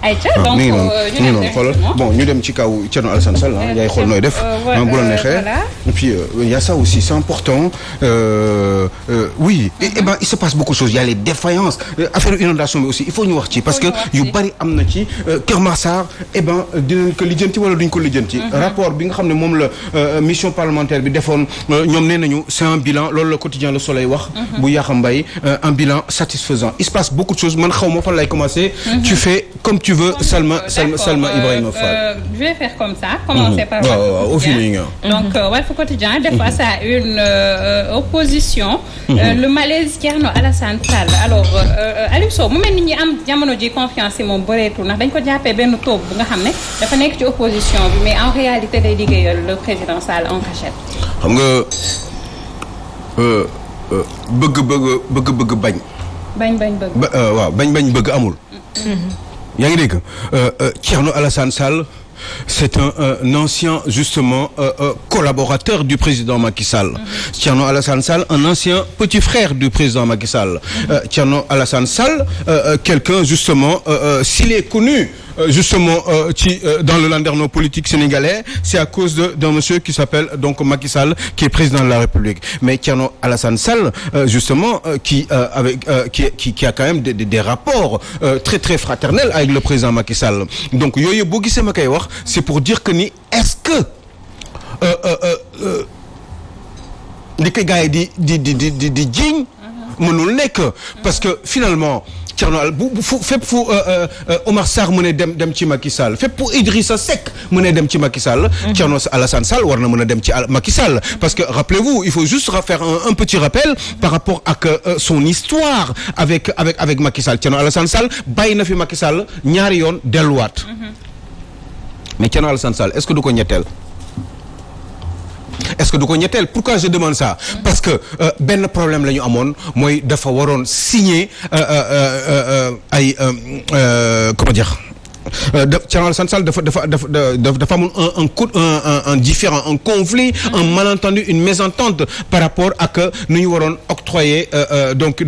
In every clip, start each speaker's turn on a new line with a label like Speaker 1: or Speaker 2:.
Speaker 1: ayca donc
Speaker 2: ñu noonu xoolal bon ñu dem ci kaw Thierno Alassane Sall yaay xool nooy def. bu la neexee et puis il y a ça aussi c'est important oui. et ben il se passe beaucoup de choses il y a les défaillances affaire inondation bi aussi il faut ñu wax ci parce que yu bari am na ci Kër Massar et ben dinañ ko lijjanti wala duñ ko lijjanti. rapport bi nga xam ne moom la mission parlementaire bi defoon ñoom nee nañu c'est un bilan loolu la quotidien Le Soleil wax. bu Yakham Mbaye un bilan satisfaisant il se passe beaucoup de choses man xaw ma fan lay commencer. tu fais comme tu veux Salma Ibrahima Fall.
Speaker 1: Je vais faire comme ça. Commencer par
Speaker 2: au feeling.
Speaker 1: Donc Walf Quotidien des fois ça une opposition. Le malaise Thierno Alassane Sall alors Aliou Sow mu mel ni ñi am jamono ji confiance moom bëreetul ndax dañ ko jàppee benn toob bu nga xam ne dafa nekk ci opposition bi mais en réalité day liggéeyal le président Sall en cachette.
Speaker 2: xam nga bëgg bañ. waaw bañ bëgg amul. yaa ngi dégg Thierno Alassane Sall c'est un ancien justement collaborateur du président Macky Sall. Thierno Alassane Sall un ancien petit frère du président Macky Sall. Thierno Alassane Sall quelqu'un justement s'il est connu justement dans le landerneau politique sénégalais c'est à cause d'un monsieur qui s'appelle donc Macky Sall qui est président de la République mais Thierno Alassane Sall justement qui a quand même des rapports très très fraternels avec le président Macky Sall donc yooyu boo gisee ma koy wax c'est pour dire que ni est-ce que li ko gars yi di jiiñ mënul nekk parce que finalement Thierno fépp fu Omar Sarr mën a dem ci Macky Sall fépp fu Idrissa Seck mën a dem ci Macky Sall. Thierno Alassane Sall war na mën a dem ci Macky Sall parce que rappelez-vous il faut juste faire un petit rappel par rapport ak son histoire avec Macky Sall Thierno Alassane Sall bàyyi na fi Macky Sall ñaari yoon delluwaat. mais Thierno Alassane Sall est-ce que du ko ñetteel. pourquoi je demande ça parce que benn problème la ñu amoon mooy dafa waroon signer ay comment dire Thierno Alassane Sall dafa amoon un différend un conflit un malentendu une mésentente par rapport ak nu ñu waroon octroyer donc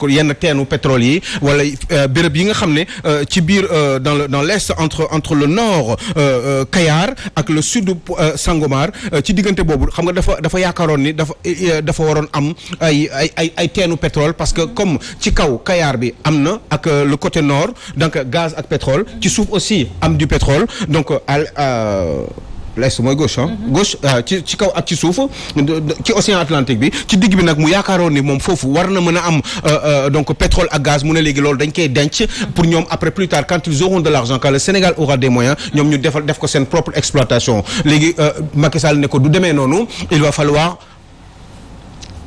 Speaker 2: yenn teenu pétrole yi wala béréb yi nga xam ne ci biir dans l'est entre le nord Kayar ak le sud Sangomar ci diggante boobu xam nga dafa yaakaaroon ni dafa waroon am ay teenu pétrole parce que comme ci kaw Kayar bi am na ak le côté nord donc gaz ak pétrole ci suuf aussi am du pétrole donc l'est mooy gauche gauche ci kaw ak ci suuf ci océan Atlantique bi ci digg bi nag mu yaakaaroon ni moom foofu war na mën a am donc pétrole ak gaz mu ne léegi loolu dañ koy denc pour ñoom après plus tard quand ils auront de l'argent quand le Sénégal aura des moyens ñoom ñu def ko seen propre exploitation léegi Macky Sall ne ko du demee noonu il va falloir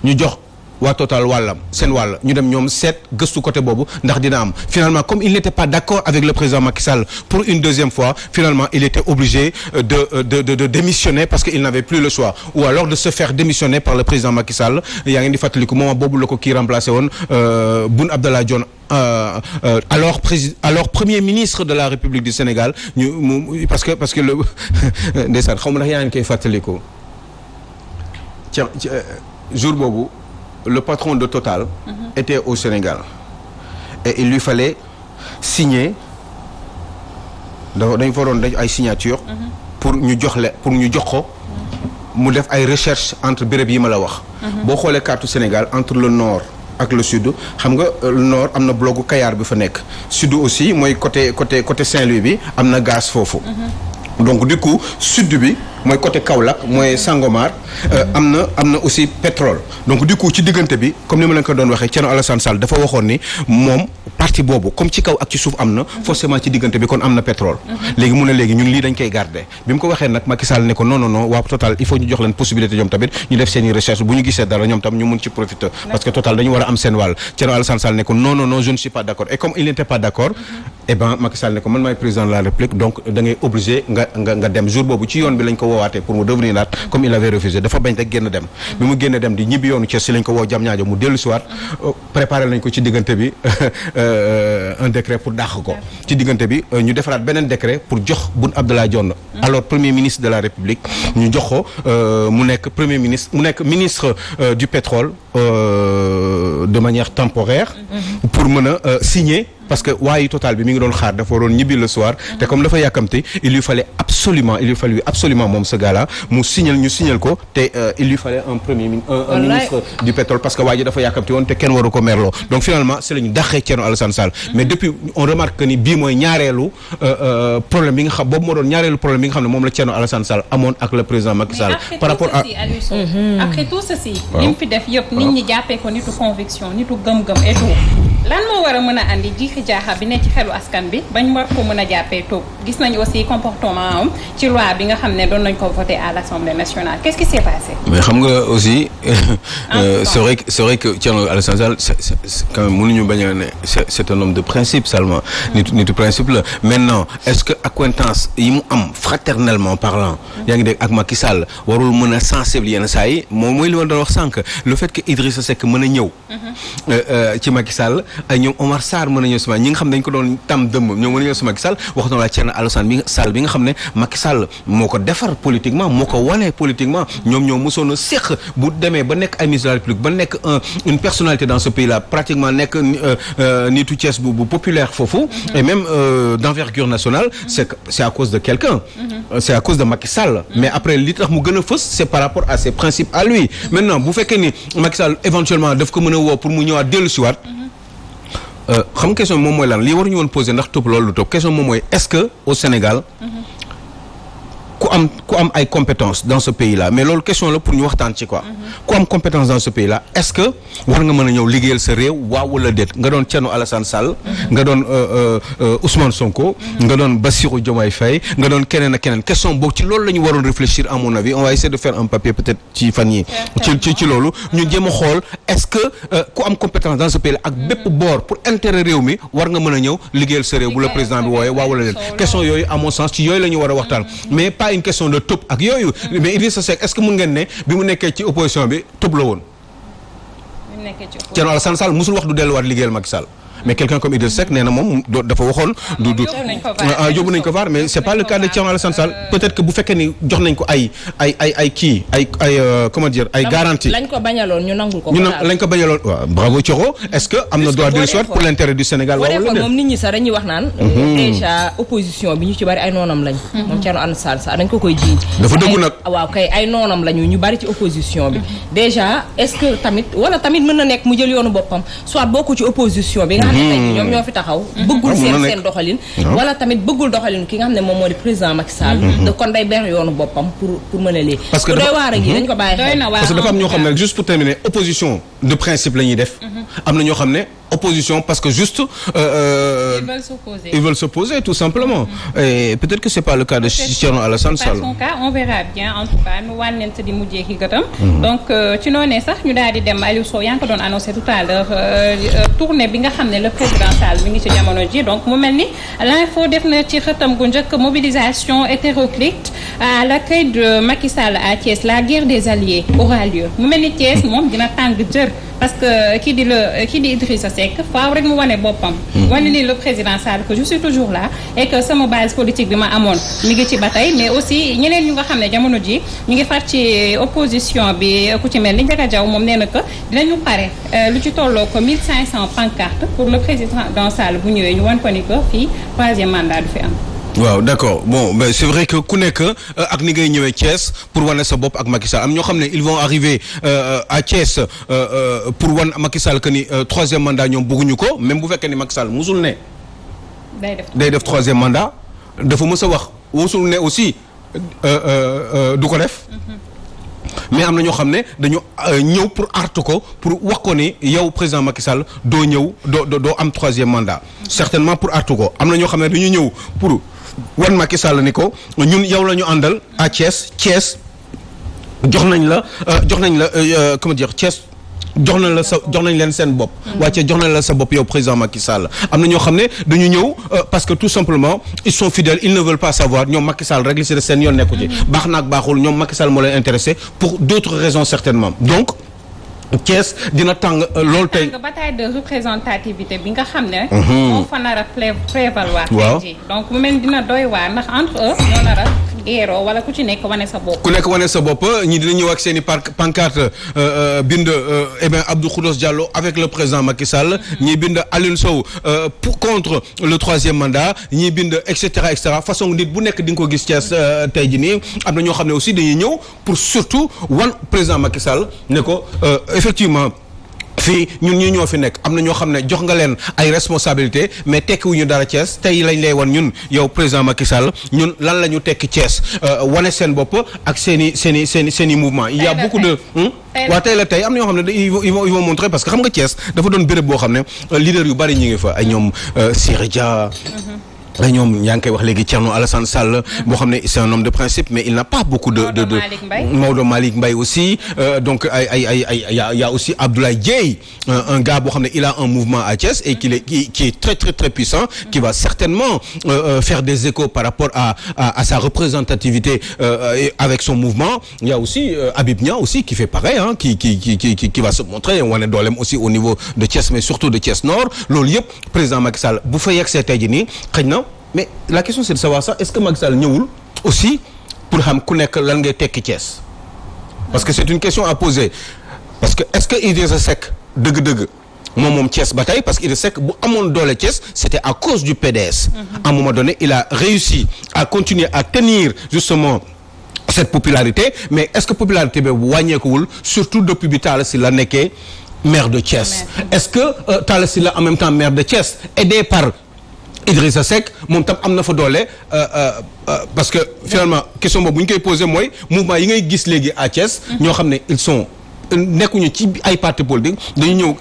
Speaker 2: ñu jox waa Total wàllam seen wàll ñu dem ñoom seet gëstu côté boobu ndax dina am finalement comme il n'était pas d'accord avec le président Macky Sall pour une deuxième fois finalement il était obligé de démissionner parce que il n'avait plus le choix ou alors de se faire démissionner par le président Macky Sall yaa ngi di fàttaliku moment boobu la ko kii remplacé woon Boun Abdallah Dionne alors premier ministre de la République du Sénégal parce que le ndeysaan xaw ma ndax yaa ngi koy fàttaliku jour boobu le patron de Total était au Sénégal et il lui fallait signer dañ fa doon daj ay signature pour ñu jox ko mu def ay recherche entre béréb yi ma la wax boo xoolee carte Sénégal entre le nord ak le sud xam nga le nord am na blocu Kayar bi fa nekk sud aussi mooy côté Saint-Louis bi am na gaz foofu donc du coup sud bi mooy côté Kaolack mooy Sangomar am na aussi pétrole donc du coup ci diggante bi comme ni ma leen ko doon waxee Thierno Alassane Sall dafa waxoon ni moom partie boobu comme ci kaw ak ci suuf am na forcément ci diggante bi kon am na pétrole léegi mu ne léegi ñun lii dañ koy garder bi mu ko waxee nag Macky Sall ne ko non waa Total il faut ñu jox leen possibilité ñoom tamit ñu def seen i recherche bu ñu gisee dara ñoom tam ñu mun ci profiter parce que Total dañu war a am seen wàll Thierno Alassane Sall ne ko non je ne suis pas d'accord et comme il n'était pas d'accord eh ben Macky Sall ne ko man maay président de la République donc da ngay obligé nga dem jour boobu ci yoon bi lañ ko woowaatee pour mu devenir naat comme il avait refusé dafa bañ rek génn dem bi mu génne dem di ñibbi yoonu Thiès si lañ ko woo Diamniadio mu dellu si waat préparé nañ ko ci diggante bi un décret pour dàq ko ci diggante bi ñu defaraat beneen décret pour jox Boun Abdallah Dionne alors premier ministre de la République ñu jox ko mu nekk premier ministre mu nekk ministre du pétrole de manière temporaire pour mën a signer parce que waaye Total bi mi ngi doon xaar dafa waroon ñibbi le soir te comme dafa yàkkamte il lui fallut absolument moom ce gars-là mu signal ko te il lui fallait un ministre du pétrole parce que waa ji dafa yàkkamte woon te kenn waru ko merloo donc finalement c'est la ñu dàqee Thierno Alassane Sall mais depuis on remarque que ni bii mooy ñaareelu problème bi nga xam boobu moo doon ñaareelu problème bi nga xam ne moom la Thierno Alassane Sall amoon ak le président Macky Sall par rapport à
Speaker 1: après tout ceci li mu fi def yëpp nit ñi jàppee ko nitu conviction nitu gëm-gëm et tout lan moo war a mën a andi jiixi jaaxa bi ne ci xelu askan bi bañ war ko mën a jàppee toog gis nañu aussi comportement am ci loi bi nga xam ne doon nañ ko voté à l'Assemblée nationale qu'est-ce qui s'est passé.
Speaker 3: mais xam nga aussi c'est vrai que Thierno Alassane Sall c'est quand même mënuñu bañ a ne c'est un homme de principe seulement nitu principe la maintenant est-ce que accointance yi mu am fraternellement parlant yaa ngi dégg ak Macky Sall warul mën a sensible yenn saa yi moom mooy li ma doon wax sànq le fait que Idrissa Seck mën a ñëw ci Macky Sall ay ñoom Omar Sarr mën a ñëw sama ñi nga xam dañ ko doon tam dëmm ñoom mën a ñëw si Macky Sall wax na la Thierno Alassane Sall bi nga xam ne Macky Sall moo ko defar politiquement moo ko wane politiquement ñoom ñoo mosoon a séq bu demee ba nekk ay ministre de la République ba nekk une personnalité dans ce pays là pratiquement nekk nitu Thiès bu populaire foofu et même d'envergure nationale c'est à cause de quelqu'un c'est à cause de Macky Sall mais après li tax mu gën a fës c'est par rapport à ses principes à lui maintenant bu fekkee ni Macky Sall éventuellement daf ko mën a woo pour mu ñëwaat dellu si waat xam nga question moom mooy lan lii waruñu woon poser ndax topp loolu lu topp question moom mooy est-ce que au Sénégal ku am ay compétences dans ce pays là mais loolu question la pour ñu waxtaan ci quoi ku am compétence dans ce pays là est-ce que war nga mën a ñëw liggéeyal sa réew waaw wala déet nga doon Thierno Alassane Sall nga doon Ousmane Sonko nga doon Bassirou Diomaye Faye nga doon keneen ak keneen question boobu ci loolu la ñu waroon réfléchir à mon avis on va essayer de faire un papier peut-être ci fan yi ci loolu ñu jéem a xool est-ce que ku am compétence dans ce pays là ak bépp boor pour intérêt réew mi war nga mën a ñëw liggéeyal sa réew bu la président bi wooyee waaw wala déet question yooyu à mon sens ci yooyu la ñu war a waxtaan mais pas une question de tëb ak yooyu mais Idrissa Seck est-ce que mun ngeen ne bi mu nekkee ci opposition bi tëb la woon Thierno Alassane Sall musul wax du delluwaat liggéeyal Macky Sall mais quelqu'un comme Idrissa Seck nee na moom dafa waxoon yóbbu nañ ko VAR mais c'est pas le cas de Thierno Alassane Sall peut-être que bu fekkee ni jox nañ ko ay comment dire ay garantie
Speaker 4: lañ ko bañaloon ñu nangul ko
Speaker 2: lañ ko bañaloon waaw bravo Thioro est-ce que am na droit de soit pour l'intérêt du Sénégal
Speaker 4: waaw wala moom nit ñi sax dañuy wax naan déjà opposition bi ñu ci bari ay noonam lañ moom Thierno Alassane Sall dañ ko koy jiiñ
Speaker 2: dafa dëggu nag
Speaker 4: waaw kay ay noonam lañu ñu bari ci opposition bi déjà est-ce que tamit wala tamit mën na nekk mu jël yoonu boppam soit bokku ci opposition bi ñoom ñoo fi taxaw bëggul seen doxalin wala tamit bëggul doxalin ki nga xam ne moom moo di président Macky Sall de kon day ber yoonu boppam pour mën a lii parce que doy waar a gi dañ ko bàyyi xel
Speaker 2: parce que dafa am ñoo xam ne juste pour terminer opposition de principe la ñuy def am na ñoo xam ne opposition parce que juste ils veulent s'opposer tout simplement et peut-être que c'est pas le cas de Thierno Alassane Sall
Speaker 1: son cas on verra bien en tout cas nu wànnent di mujjee ki gëtam donc ci noonee sax ñu daal di dem Aliou Sow yaa ngi ko doon annoncé tout à l'heure tournée bi nga xam ne le président Sall mi ngi ci jamono ji donc mu mel ni l'info def na ci xëtam gu njëkk mobilisation hétéroclite à l'accueil de Macky Sall à Thiès la guerre des alliés aura lieu mu mel ni Thiès moom dina tàng jër parce que kii di Idrissa Seck faaw rek mu wane boppam wane ni le président Sall que je suis toujours là et que sama base politique bi ma amoon mi ngi ci ba tey mais aussi ñeneen ñu nga xam ne jamono ji ñu ngi far ci opposition bi ku ci mel ni Ndiaga Diaw moom nee na que dinañu pare lu ci tolloo ko 1500 pancartes pour le président Sall bu ñëwee ñu wan ko ni que fii troisième mandat du fi am
Speaker 2: waaw d'accord bon mais c'est vrai que ku nekk ak ni ngay ñëwee Thiès pour wane sa bopp ak Macky Sall am ñoo xam ne ils vont arriver à Thiès pour wan Macky Sall que ni troisième mandat ñoom bëgguñu ko même bu fekkee ni Macky Sall musul ne day def troisième mandat dafa mës a wax musul ne aussi du ko def mais am na ñoo xam ne dañu ñëw pour artu ko pour wax ko ni yow président Macky Sall doo ñëw doo am troisième mandat certainement pour artu ko am na ñoo xam ne dañu ñëw pour wan Macky Sall ni ko ñun yow la ñu àndal à Thiès jox nañ la comment dire Thiès jox nañ leen seen bopp wàcce jox nañ la sa bopp yow président Macky Sall am na ñoo xam ne dañu ñëw parce que tout simplement ils sont fidèles ils ne veulent pas savoir ñoom Macky Sall rek li si de seen yoon nekku ci baax naag baaxul ñoom Macky Sall moo leen intéressé pour d'autres raisons certainement donc Thiès dina tàng loolu tey
Speaker 1: bataille de représentativité bi nga xam ne moo fa nar a prévaloir tey jii donc mu mel dina doy waar ndax entre eux ñoo nar a eero wala ku ci nekk wane sa bopp.
Speaker 2: ku nekk wane sa bopp ñi dina ñëw ak seen i pancarte bind Abdou Khoudoss Diallo avec le président Macky Sall. ñii bind Alioune Sow contre le 3e mandat ñii bind et cetera façon nit bu nekk di nga ko gis Thiès tey jii nii am na ñoo xam ne aussi dañuy ñëw pour surtout wan président Macky Sall ne ko effectivement. fii ñun ñii ñoo fi nekk am na ñoo xam ne jox nga leen ay responsabilités mais tekkiwuñu dara Thiès tey lañ lay wan ñun yow président Macky Sall ñun lan la ñu tekki Thiès wane seen bopp ak seen i mouvement il y a beaucoup de waaw tey la tey am na ñoo xam ne ils vont montrer parce que xam nga Thiès dafa doon béréb boo xam ne leader yu bari ñi ngi fa ay ñoom Siré Dia ñoom yaa ngi koy wax léegi Thierno Alassane Sall boo xam ne c'est un homme de principe mais il n'a pas beaucoup de Maodo Malick Mbaye aussi donc y a aussi Abdoulaye Dieye un gars boo xam ne il a un mouvement à Thiès et qui est très très très puissant qui va certainement faire des échos par rapport à sa représentativité avec son mouvement il y a aussi Habib Niang aussi qui fait pareil qui va se montrer wane dooleem aussi au niveau de Thiès mais surtout de Thiès Nord loolu yëpp président Macky Sall bu fa yegg see tey jii nii xëy na mais la question c'est de savoir ça est-ce que Macky Sall ñëwul aussi pour xam ku nekk lan ngay tekki Thiès parce que c'est une question à poser parce que est-ce que Idrissa Seck dëgg-dëgg moom Thiès ba tey parce que Idrissa Seck bu amoon doole Thiès c'était à cause du PDS à un moment donné il a réussi à continuer à tenir justement cette popularité mais est-ce que popularité bi wàññeekuwul surtout depuis bi Talla Sylla nekkee maire de Thiès est-ce que Talla Sylla en même temps maire de Thiès aidé par Idrissa Seck moom tam am na fa doole parce que finalement question boobu bu ñu koy poser mooy mouvement yi ngay gis léegi à Thiès ñoo xam ne ils sont nekkuñu ci ay parti politique dañu ñëw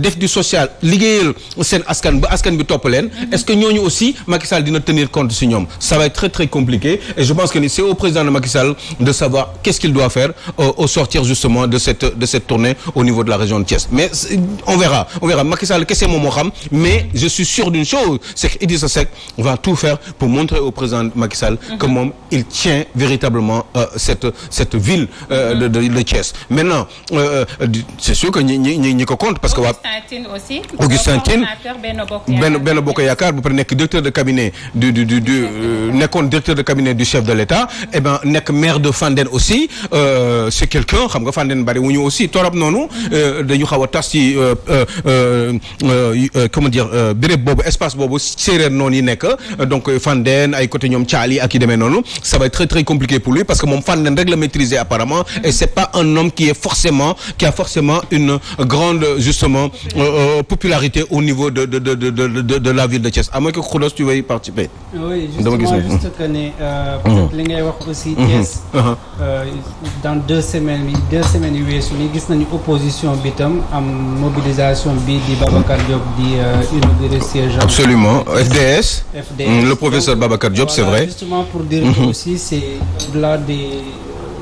Speaker 2: def du social liggéeyal seen askan ba askan bi topp leen est-ce que ñooñu aussi Macky Sall dina tenir compte si ñoom ça va être très très compliqué et je pense que c'est au président de Macky Sall de savoir qu'est-ce qu'il doit faire au sortir justement de cette tournée au niveau de la région de Thiès mais on verra Macky Sall kese moom moo xam mais je suis sûr d'une chose c'est que Idrissa Seck va tout faire pour montrer au président Macky Sall que moom il tient véritablement cette ville de Thiès. Maintenant c'est sûr que ñi ko compte parce que waa Augustin Tine Benno Bokk Yaakaar bu pare nekk directeur de cabinet nekkoon directeur de cabinet du chef de l'État et ben nekk maire de Fandène aussi c'est quelqu'un xam nga Fandène bari wu ñu aussi torop noonu dañu xaw a tas ci comment dire béréb boobu espace boobu séeréer noonu yi nekk donc Fandène ay côté ñoom Thiali ak yi demee noonu ça va être très très compliqué pour lui parce que moom Fandène rek la maîtriser apparemment et c'est pas un homme qui a forcément une grande justement popularité au niveau de la ville de Thiès à moins que Khoudoss tu veuilles participer.
Speaker 5: Oui, justement juste que ne peut-être li ngay wax aussi Thiès dans 2 semaines yu weesu ni gis nañu opposition bi tam am mobilisation bi di Babacar Diop di inaugurer siège
Speaker 2: absolument FDS le professeur Babacar Diop c'est vrai
Speaker 5: justement pour dire que aussi c'est au-delà des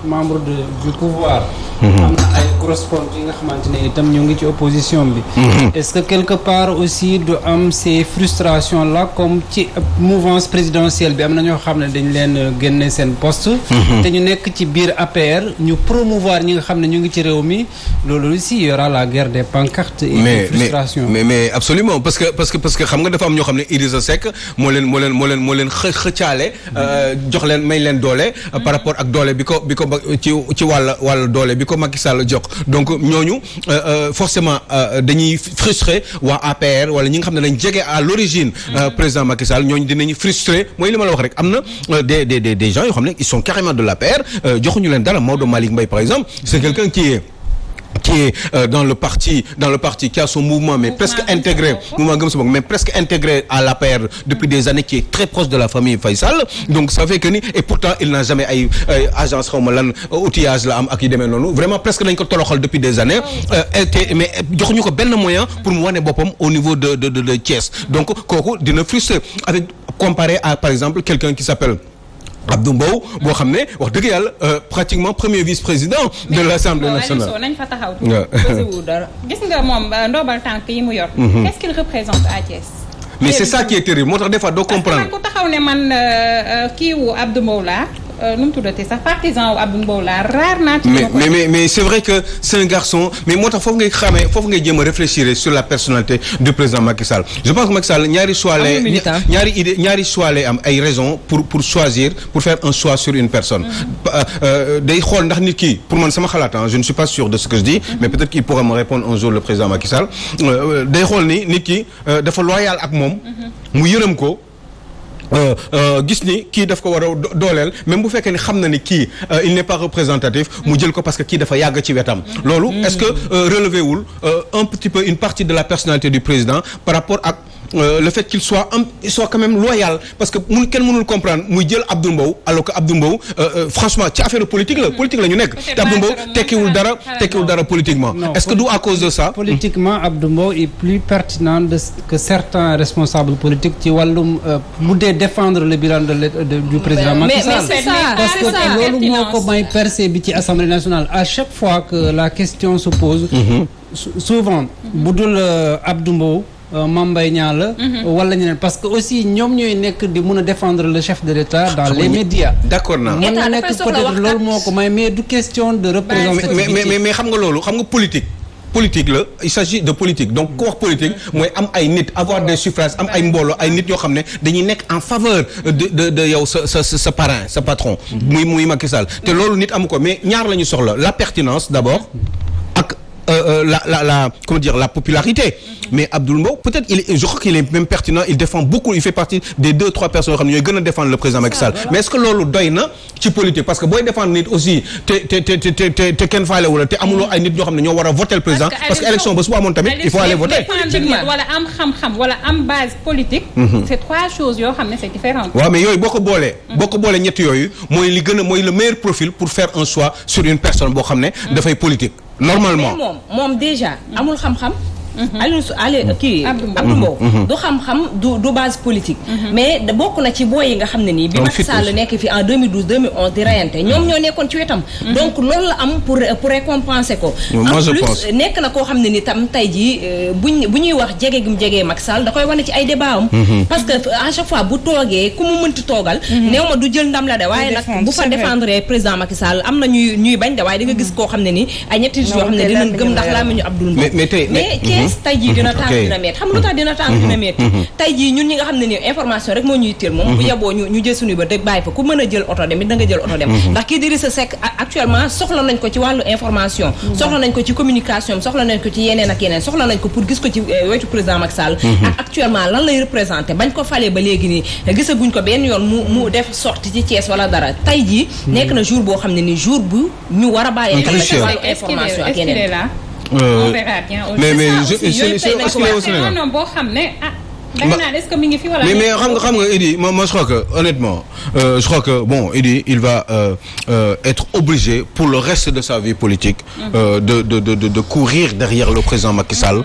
Speaker 5: membres du pouvoir am na ay grosses pointes yi nga xamante ne itam ñu ngi ci opposition bi est-ce que quelque part aussi du am ces frustrations là comme ci mouvance présidentielle bi am na ñoo xam ne dañ leen génne seen poste te ñu nekk ci biir APR ñu promouvoir ñi nga xam ne ñu ngi ci réew mi loolu aussi il y aura la guerre des pancartes et des frustrations
Speaker 2: mais absolument parce que xam nga dafa am ñoo xam ne Idrissa Seck moo leen xëccaale jox leen may leen doole par rapport ak doole bi ko ci wàll doole bi ko Macky Sall jox donc ñooñu forcément dañuy frustré waa APR wala ñi nga xam ne dañ jege à l'origine président Macky Sall ñooñu dinañu frustré mooy li ma la wax rek am na des gens yoo xam ne ils sont carrément de l'APR joxuñu leen dara Maodo Malick Mbaye par exemple c'est quelqu'un qui est dans le parti qui a son mouvement mais presque intégré mouvement Gëm Sa Bopp mais presque intégré à l'APR depuis des années qui est très proche de la famille Faye Sall donc ça fait que ni et pourtant il n'a jamais ay agence xawma lan outillage la am ak yi demee noonu vraiment presque dañ ko toloxal depuis des années mais joxuñu ko benn moyen pour mu wane boppam au niveau de Thiès donc kooku dina frustré avec comparé à par exemple quelqu'un qui s'appelle Abdou Mbow boo xam ne wax dëgg yàlla pratiquement premier vice-président de l'Assemblée nationale.
Speaker 1: nañ fa taxaw gis nga moom ndoobal tànk yi mu yor. Qu'est-ce qu'il représente à Thiès.
Speaker 2: mais c'est ça qui est terrible moo tax des fois doo comprendre.
Speaker 1: ku taxaw ne man kii wu Abdou Mbow laa nu mu tuddati sax partisan wu Abdou Mbow la rare naa ci
Speaker 2: mais c'est vrai que c'est un garçon mais moo tax foofu ngay jéem a réfléchir sur la personnalité du président Macky Sall je pense que Macky Sall ñaari choix lay am ay raisons pour choisir pour faire un choix sur une personne day xool ndax nit ki pour man sama xalaat je ne suis pas sûr de ce que je dis mais peut-être qu'il pourra me répondre un jour le président Macky Sall day xool ni nit ki dafa loyal ak moom mu yërëm ko gis ni kii daf ko war a dooleel même bu fekkee ni xam na ni kii il n'est pas représentatif mu jël ko parce que kii dafa yàgg ci wetam loolu est-ce que relevé wul un petit peu une partie de la personnalité du président par rapport ak le fait qu'il soit quand même loyal parce que kenn mënul comprendre muy jël Abdou Mbow alors que Abdou Mbow franchement ci affaire politique la ñu nekk te Abdou Mbow tekkiwul dara politiquement est-ce que du à cause de ça
Speaker 5: politiquement Abdou Mbow est plus pertinent que certains responsables politiques ci wàllum bu dee défendre le bilan du président Macky Sall parce que loolu moo ko may percée bi ci Assemblée nationale à chaque fois que la question se pose souvent bu dul Abdou Mbow Mame Mbaye Niang la wala ñeneen parce que aussi ñoom ñooy nekk di mën a défendre le chef de l'État dans les médias
Speaker 2: d'accord naa
Speaker 5: mën na nekk peut-être loolu moo ko may mais du question de représentativité
Speaker 2: mais xam nga loolu xam nga politique la il s'agit de politique donc ku wax politique mooy am ay nit avoir des suffrages am ay mbooloo ay nit yoo xam ne dañuy nekk en faveur de yow sa parrain sa patron muy Macky Sall te loolu nit amu ko mais ñaar la ñu soxla la pertinence d'abord ak comment dire la popularité mais Abdou Mbow peut-être je crois qu'il est même pertinent il défend beaucoup il fait partie des 2-3 personnes yoo xam ne ñooy gën a défendre le président Macky Sall mais est-ce que loolu doy na ci politique parce que booy défendre nit aussi te kenn faale wala te amuloo ay nit ñoo xam ne ñoo war a voter le président parce que élection ba su amoon tamit il faut aller voter
Speaker 1: wala am xam-xam wala am base politique c'est 3 choses yoo xam ne c'est différent
Speaker 2: waaw mais yooyu boo ko boolee ñett yooyu mooy le meilleur profil pour faire un choix sur une personne boo xam ne dafay politique normalement
Speaker 4: moom déjà amul xam-xam Abdou Mbow du xam-xam du base politique mais bokk na ci booy yi nga xam ne nii bi Macky Sall nekk fi en 2012 2011 di rayante ñoom ñoo nekkoon ci wetam donc loolu la am pour récompenser ko en plus nekk na koo xam ne ni tam tey jii bu ñuy wax jege gi mu jegee Macky Sall da koy wane ci ay débat am parce que à chaque fois bu toogee ku mu mënti toogal néew ma du jël ndam la de waaye nag bu fa défendre président Macky Sall am na ñuy bañ de waaye di nga gis koo xam ne ni ay ñetti yoo xam ne dinañ gëm ndax laa ñu Abdou Mbow mais tey jii dina tàng dina metti xam lu tax dina tàng dina metti tey jii ñun ñi nga xam ne ni information rek moo ñuy teel moom bu yeboo ñu jël suñu ba dëgg bàyyi fa ku mën a jël oto dem it da nga jël oto dem ndax kii Idrissa Seck actuellement soxla nañ ko ci wàllu information soxla nañ ko ci communication soxla nañ ko ci yeneen ak yeneen soxla nañ ko pour gis ko ci wetu président Macky Sall ak actuellement lan lay représenter bañ ko falee ba léegi nii gisaguñ ko benn yoon mu def sortie ci Thiès wala dara tey jii nekk na jour boo xam ne ni jour bu ñu war a bàyyi xel la ci wàllu information ak yeneen
Speaker 1: on verra bien
Speaker 2: mais
Speaker 1: boo xam ne danga naan est-ce que mi ngi fi wala
Speaker 2: mais xam nga Idy moi je crois que honnêtement je crois que bon Idy il va être obligé pour le reste de sa vie politique de courir derrière le président Macky Sall